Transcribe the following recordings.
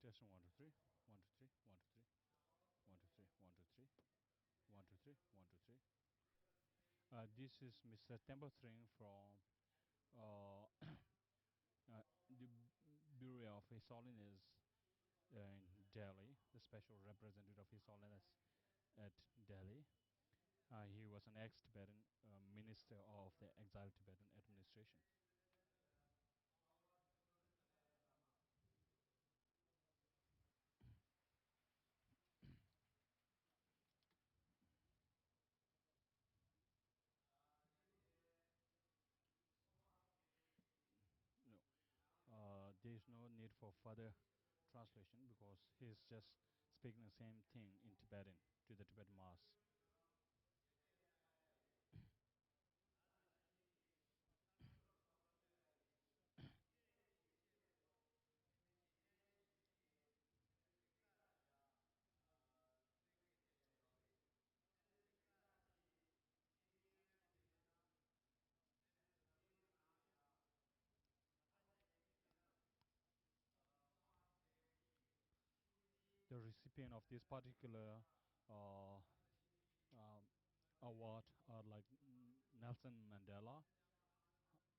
Test 1 2 3 1 2 3 1 2 3 1 2 3 1 2 3 1 2 3 1 2 3. This is Mr. Temple Thring from uh, the Bureau of His Holiness in Delhi, the special representative of His Holiness at Delhi. He was an ex-Tibetan minister of the exiled Tibetan administration. No, there is no need for further translation because he's just speaking the same thing in Tibetan to the Tibetan mass. The recipient of this particular uh, um, award are like Nelson Mandela,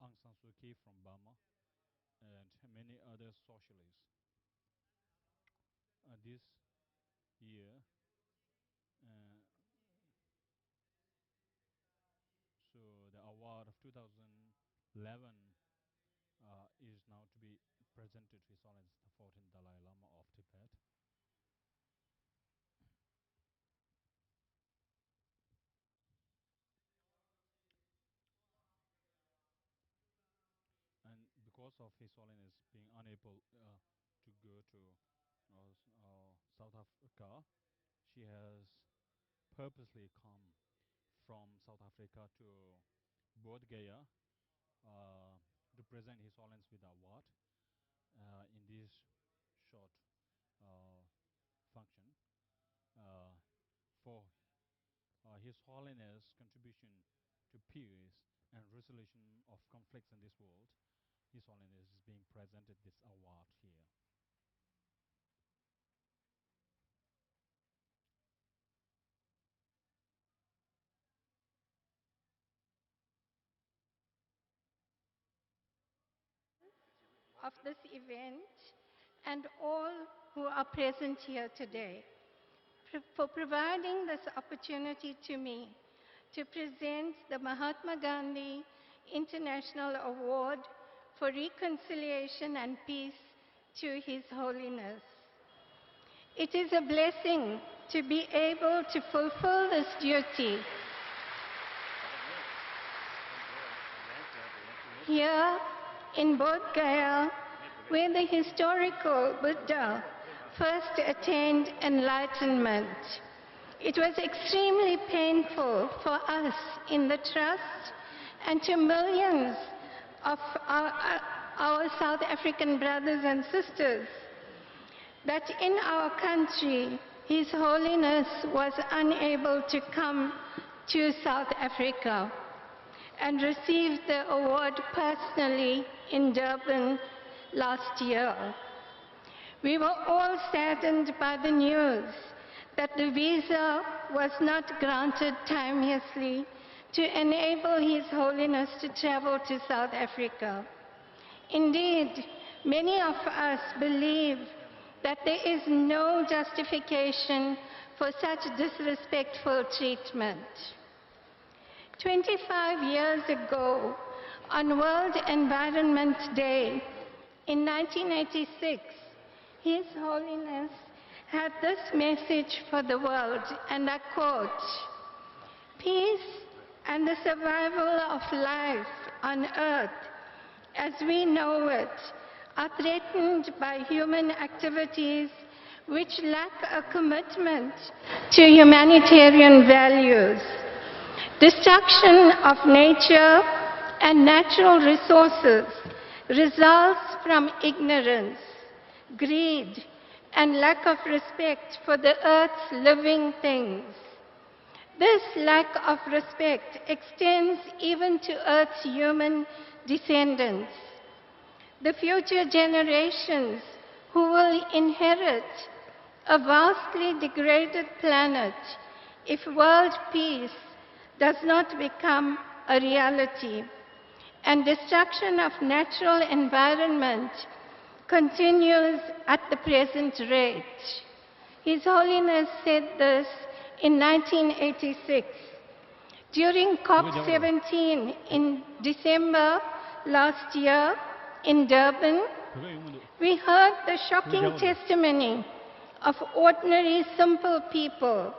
Aung San Suu Kyi from Burma, and many other socialists. This year, uh, so the award of 2011 is now to be presented to His Holiness the 14th Dalai Lama of Tibet. And because of His Holiness being unable to go to South Africa, she has purposely come from South Africa to Bodh, Gaya to present His Holiness with the award in this short function for His Holiness' contribution to peace and resolution of conflicts in this world. His Holiness is being presented this award here. Of this event and all who are present here today for providing this opportunity to me to present the Mahatma Gandhi International Award for Reconciliation and Peace to His Holiness. It is a blessing to be able to fulfill this duty here in Bodh Gaya, where the historical Buddha first attained enlightenment. It was extremely painful for us in the Trust and to millions of our South African brothers and sisters that in our country, His Holiness was unable to come to South Africa and received the award personally in Durban last year. We were all saddened by the news that the visa was not granted timeously to enable His Holiness to travel to South Africa. Indeed, many of us believe that there is no justification for such disrespectful treatment. 25 years ago, on World Environment Day in 1986, His Holiness had this message for the world, and I quote, "Peace and the survival of life on earth as we know it are threatened by human activities which lack a commitment to humanitarian values. Destruction of nature and natural resources results from ignorance, greed, and lack of respect for the earth's living things. This lack of respect extends even to earth's human descendants. The future generations who will inherit a vastly degraded planet if world peace does not become a reality and destruction of natural environment continues at the present rate. His Holiness said this in 1986. During COP17 in December last year in Durban, we heard the shocking testimony of ordinary, simple people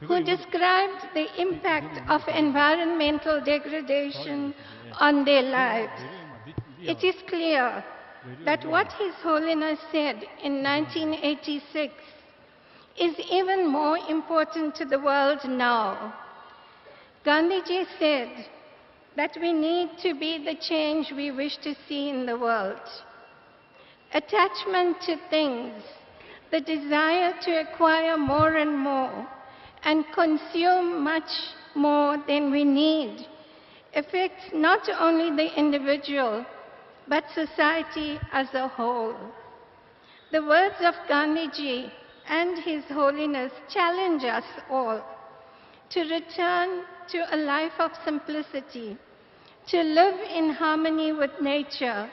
who described the impact of environmental degradation on their lives. It is clear that what His Holiness said in 1986 is even more important to the world now. Gandhiji said that we need to be the change we wish to see in the world. Attachment to things, the desire to acquire more and more and consume much more than we need, affects not only the individual, but society as a whole. The words of Gandhiji and His Holiness challenge us all to return to a life of simplicity, to live in harmony with nature,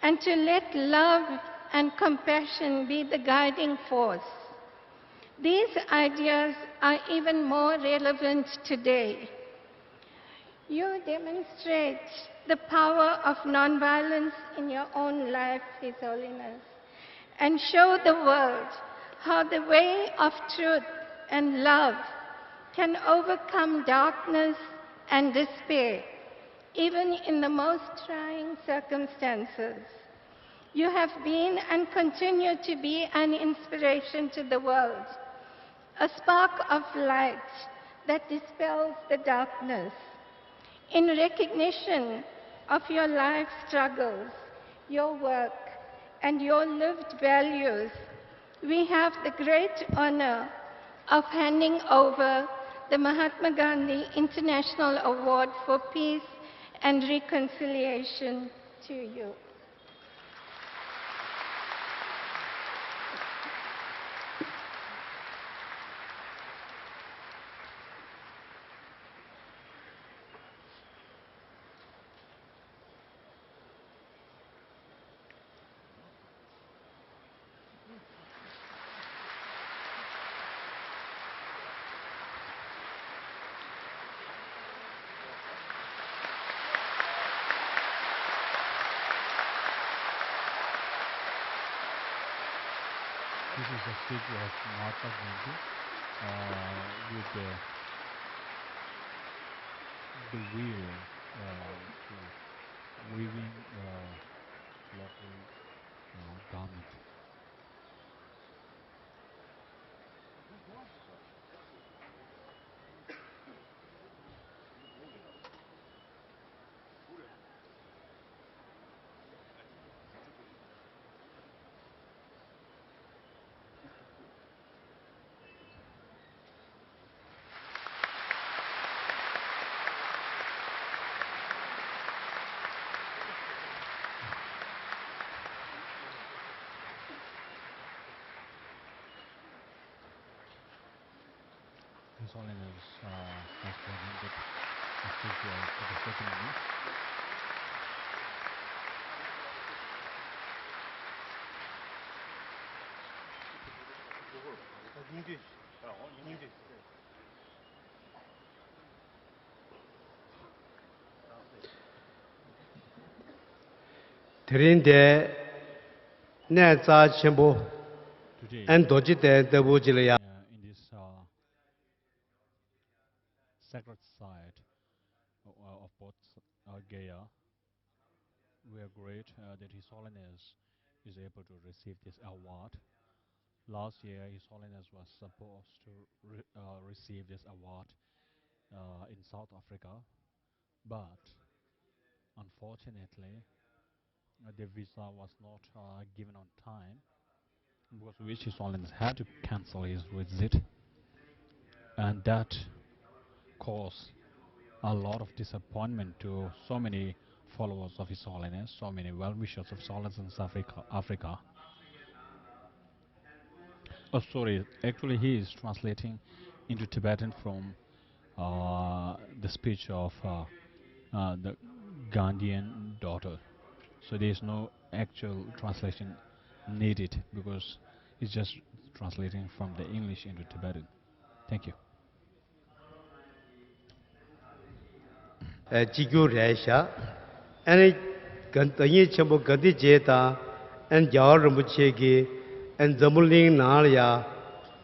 and to let love and compassion be the guiding force. These ideas are even more relevant today. You demonstrate the power of nonviolence in your own life, His Holiness, and show the world how the way of truth and love can overcome darkness and despair, even in the most trying circumstances. You have been and continue to be an inspiration to the world, a spark of light that dispels the darkness. In recognition of your life struggles, your work, and your lived values, we have the great honor of handing over the Mahatma Gandhi International Award for Peace and Reconciliation to you. This is a statue of Mahatma Gandhi with the wheel weaving local garment. His Holiness has presented a statue to the ceremony. Trinde Naza Chimbo Today, and Dojite the Bujilia. in this sacred site of Bodh, Gaya, we are great that His Holiness is able to receive this award. Last year, His Holiness was supposed to receive this award in South Africa, but unfortunately, the visa was not given on time, because of which His Holiness had to cancel his visit, and that caused a lot of disappointment to so many followers of His Holiness, so many well-wishers of His Holiness in Africa. Oh, sorry. Actually, he is translating into Tibetan from the speech of the Gandhian daughter. So there is no actual translation needed because he's just translating from the English into Tibetan. Thank you. Jigyo Resha, and Gantanyi Chambo Gandhi Jeta, and Jar Rambuchegi, and Zamuling Nalia,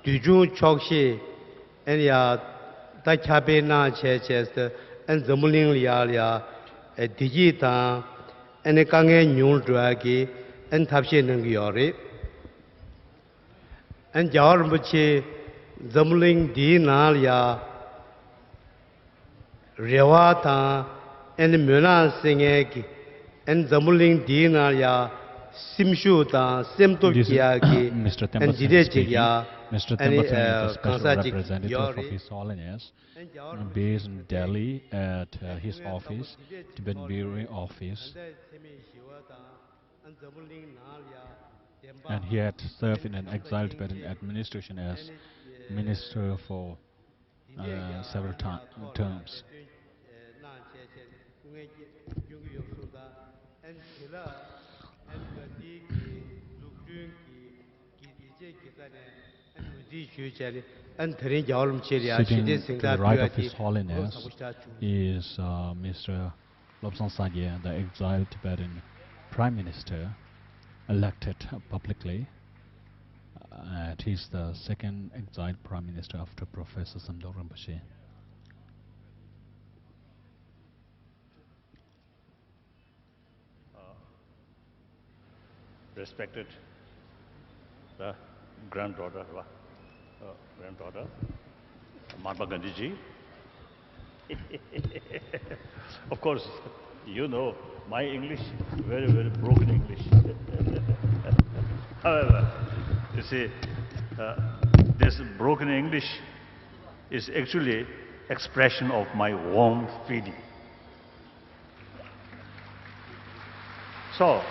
Dujun Chokshi, and Ya Tachabe Na Chester, and Zamuling Lialia, a Digita, and a Kange Nyul Dragi, and Tapshe Nangiori, and Jar Rambuchi, Zamuling Di Nalia. Rewata and Muna Singeki and Zamuling Dinaya Simshuta This is Simtokiaki Mr. and Tembathang speaking. Didejiya Mr. and Tembathang is the special Kansajik representative of Yori His Holiness and based in Delhi at his office, Tibetan Bureau office, and Zamuling Nalia and he had served in an exiled Tibetan administration as minister for several terms. Sitting to the right of His Holiness is Mr. Lobsang Sangye, the exiled Tibetan Prime Minister, elected publicly. And he's the second exiled Prime Minister after Professor Samdok Rinpoche. Respected the granddaughter, Mahatma Gandhi ji. Of course, you know my English, very, very broken English. However, you see, this broken English is actually expression of my warm feeling. So,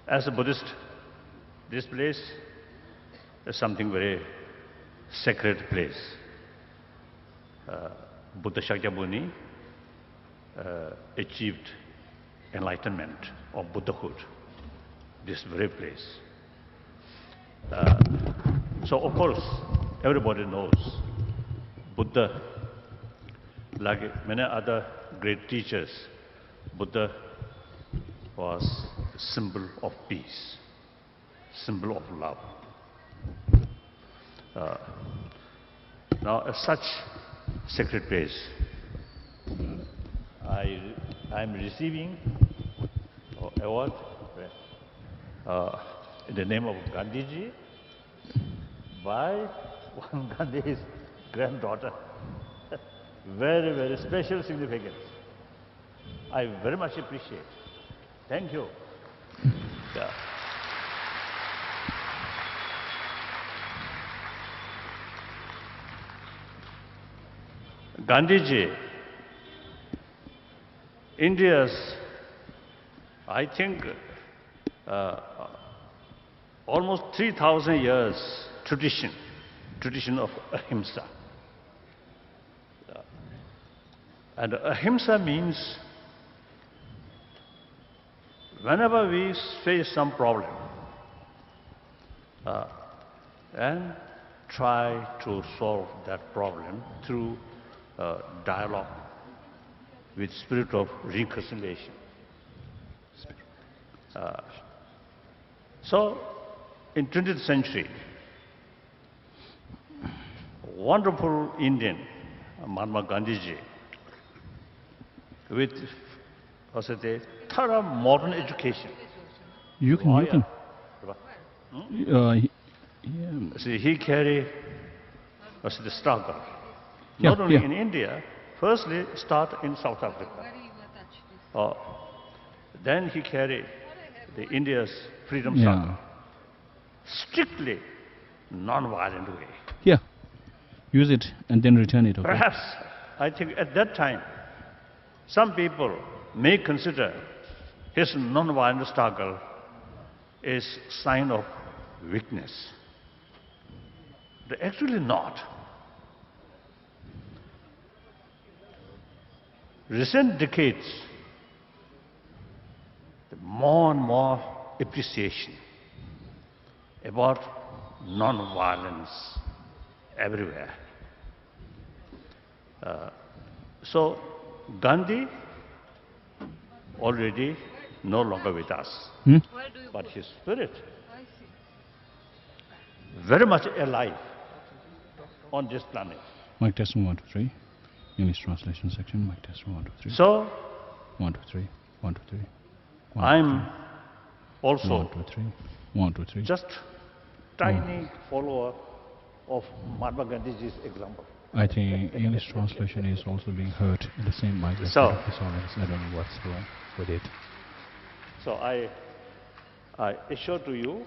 as a Buddhist, this place is something very sacred place. Buddha Shakyamuni achieved enlightenment of Buddhahood, this very place. So of course, everybody knows Buddha, like many other great teachers, Buddha was a symbol of peace, symbol of love. Now, as such sacred place, I'm receiving award in the name of Gandhiji by one Gandhi's granddaughter. Very, very special significance. I very much appreciate. Thank you. Yeah. Gandhiji, India's, I think, almost 3,000 years tradition of ahimsa. And ahimsa means whenever we face some problem, and try to solve that problem through dialogue with spirit of reconciliation. So, in 20th century, wonderful Indian, Mahatma Gandhi, with thorough modern education. You can. See, he carried the struggle. Yeah, Not only yeah. in India, firstly start in South Africa. Then he carried the India's freedom struggle. Strictly non-violent way. Yeah. Use it and then return it, okay? Perhaps, I think at that time, some people may consider his non-violent struggle is sign of weakness. They're actually not. Recent decades, more and more appreciation about non-violence everywhere. So Gandhi already no longer with us, but his spirit very much alive on this planet. Mic test 1, 2, 3. English translation section. Mic test 1, 2, 3. So 1, 2, 3. 1, 2, 3. I'm also 1, 2, 3. 1, 2, 3. just tiny follower of Mahatma Gandhi's example. I think English translation is also being heard in the same mic. So- I don't know what's wrong with it. So I assure to you,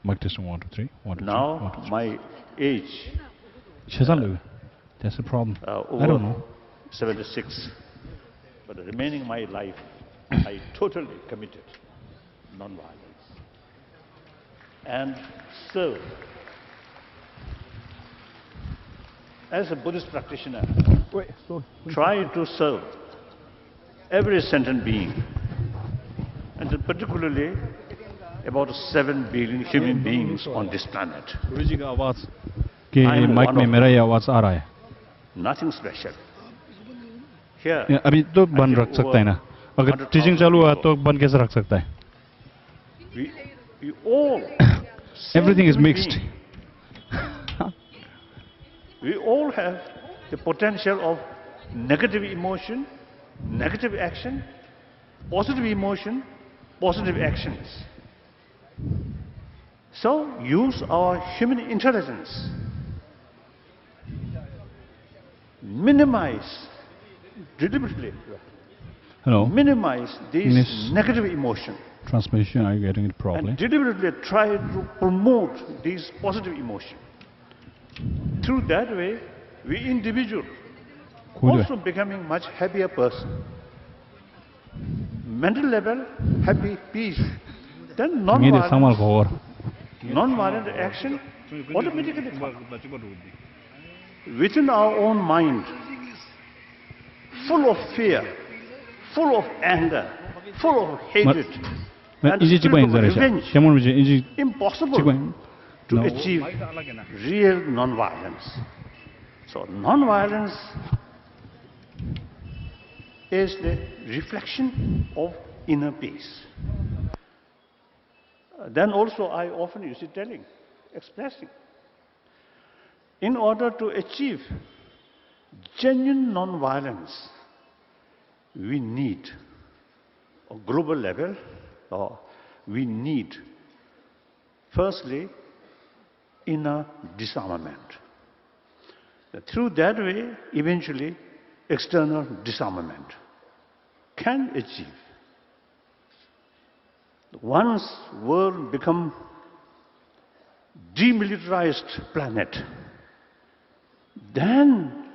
Mic test 1, 2, 3. 1, 2, 3. now 1, 2, 3. my age, Shazalu, that's the problem. I over don't know. 76, but the remaining my life, I totally committed non-violence. And so, as a Buddhist practitioner, try to serve every sentient being, and particularly about 7 billion human beings on this planet. गुरुजी का आवाज कि I'm mic one में of मेरा ही आवाज आ रहा है. Nothing special. Here, अभी तो बंद I रख think सकता है ना. over अगर 100,000 टीचिंग चालू हुआ people. तो बंद कैसे रख सकता है? we all, Everything is human mixed. being, we all have the potential of negative emotion, negative action, positive emotion, positive actions. So use our human intelligence. Minimize, deliberately, Hello. minimize these Miss- negative emotion. Transmission, are you getting it properly? And deliberately try to promote these positive emotion. Through that way, we individual Cool. also becoming much happier person. Mental level, happy, peace. Then Ngene samal non-violent, khor. non-violent action automatically comes. Within our own mind, full of fear, full of anger, full of hatred, and Inji spirit chikwa of inza revenge, resha. Kemon bije inji impossible chikwa. to No. achieve real non-violence. So non-violence is the reflection of inner peace. Then also I often use it telling, expressing. In order to achieve genuine non-violence, we need a global level, or we need, firstly, inner disarmament. Through that way, eventually, external disarmament can achieve. Once world become demilitarized planet, then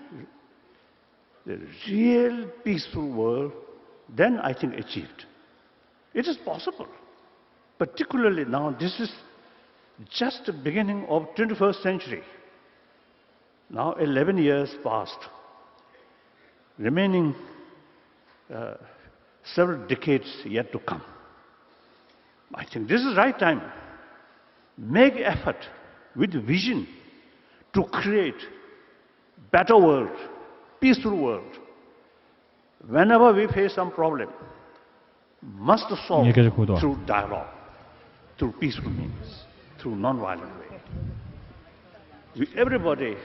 the real peaceful world, then I think achieved. It is possible. Particularly now, this is just the beginning of 21st century. Now 11 years passed, remaining several decades yet to come. I think this is the right time. Make effort with vision to create better world, peaceful world. Whenever we face some problem, must solve Ye kaise khuda? through dialogue, through peaceful means, through non-violent way. Everybody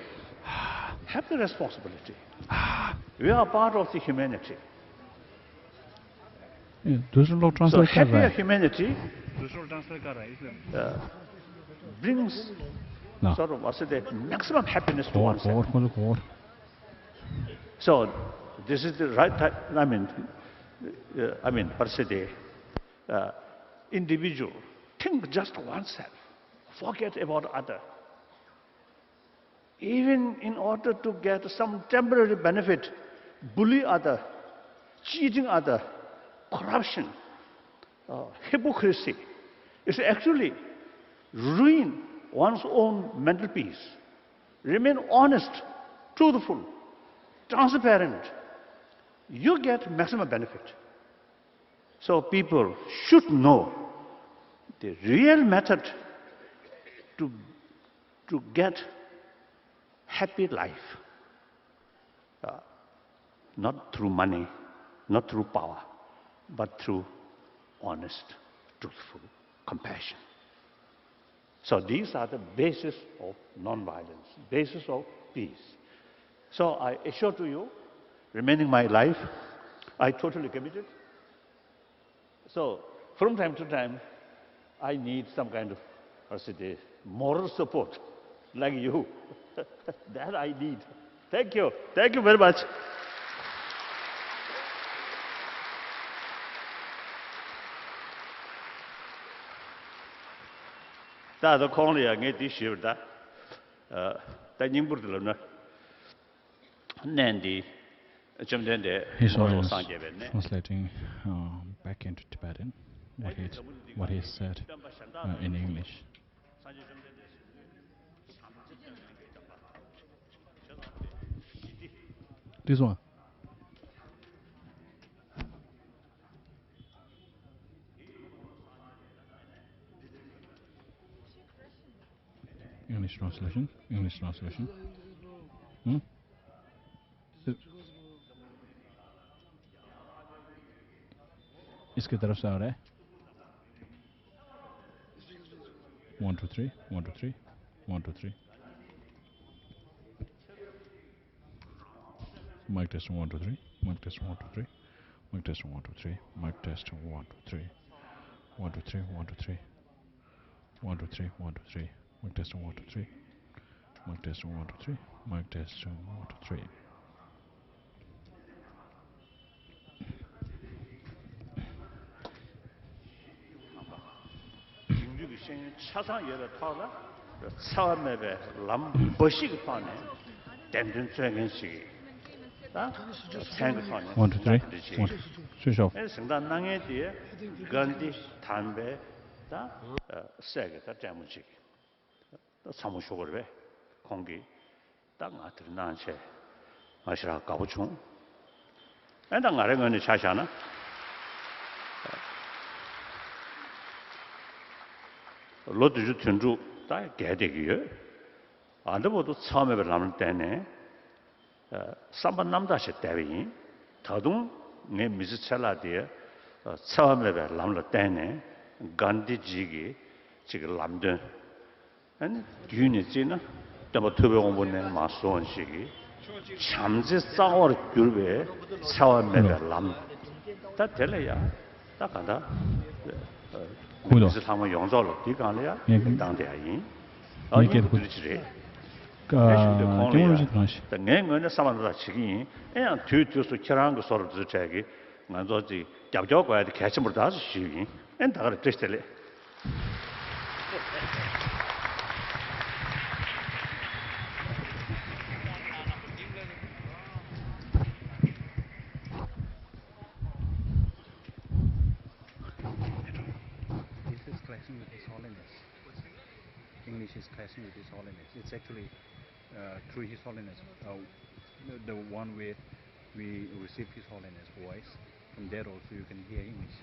have the responsibility. We are part of the humanity. दूसरे लोग So translate कर रहा happier है. humanity brings No. sort of what's it, maximum happiness to Khor, oneself. khor. So this is the right time. I mean, per se, the individual think just oneself, forget about other. Even in order to get some temporary benefit, bully other, cheating other, corruption, hypocrisy, It's actually ruin one's own mental peace. Remain honest, truthful, transparent. You get maximum benefit. So people should know the real method to get happy life. Not through money, not through power, but through honest, truthful compassion. So these are the basis of non-violence, basis of peace. So I assure to you, remaining my life, I totally committed. So from time to time, I need some kind of, moral support, like you. That I need. Thank you. Thank you very much. 다도 콩리야 게 디시르다 다닝부르들나 낸디 좀 된데 His 뭐로 Holiness 상제베네 translating back into Tibetan what he said in English. This one. English translation. English translation. इसकी तरफ से आ रहा है 1 2 3 1 2 3 1 2 3 mic test 1 2 3 mic test 1 2 3 mic test 1 2 3 mic test 1 2 3 1 2 3 1 2 3 1 2 3 1 2 3 mic test 1 2 3 mic test 1 2 3 mic test 1 2 3 차상여를 타라 차원맵에 람버식 파네 댄든 쐐겐시 다 생각하네 1 2 3 1 switch off 생단낭에 뒤에 간디 담배 다 세게다 때문지 또 사무쇼거래 공기 딱 아들 나한테 마시라 가보충 애당 아래 거는 차샤나 로드주 튼주 다 개되기요 안도보도 처음에 남을 때네 삼번 남다시 때위 더동 내 미스첼라디에 처음에 남을 때네 간디지기 지금 남든 아니 균이지나 또 투병원에 마소원 시기 참지 싸워 줄베 처음에 남다 될래야 다 간다 그래서 한번 용서를 뒤가려야 당대인 이게 그렇지 경험지 그런시 내가 사람들 지금 그냥 뒤에서 결혼한 거 서로 저기 먼저지 잡자고 해야 돼 같이 못 다시 시기 엔다 그래 됐을래 clashing with His Holiness. English is clashing with His Holiness. It's actually through His Holiness, the one where we receive His Holiness voice. From there also you can hear English.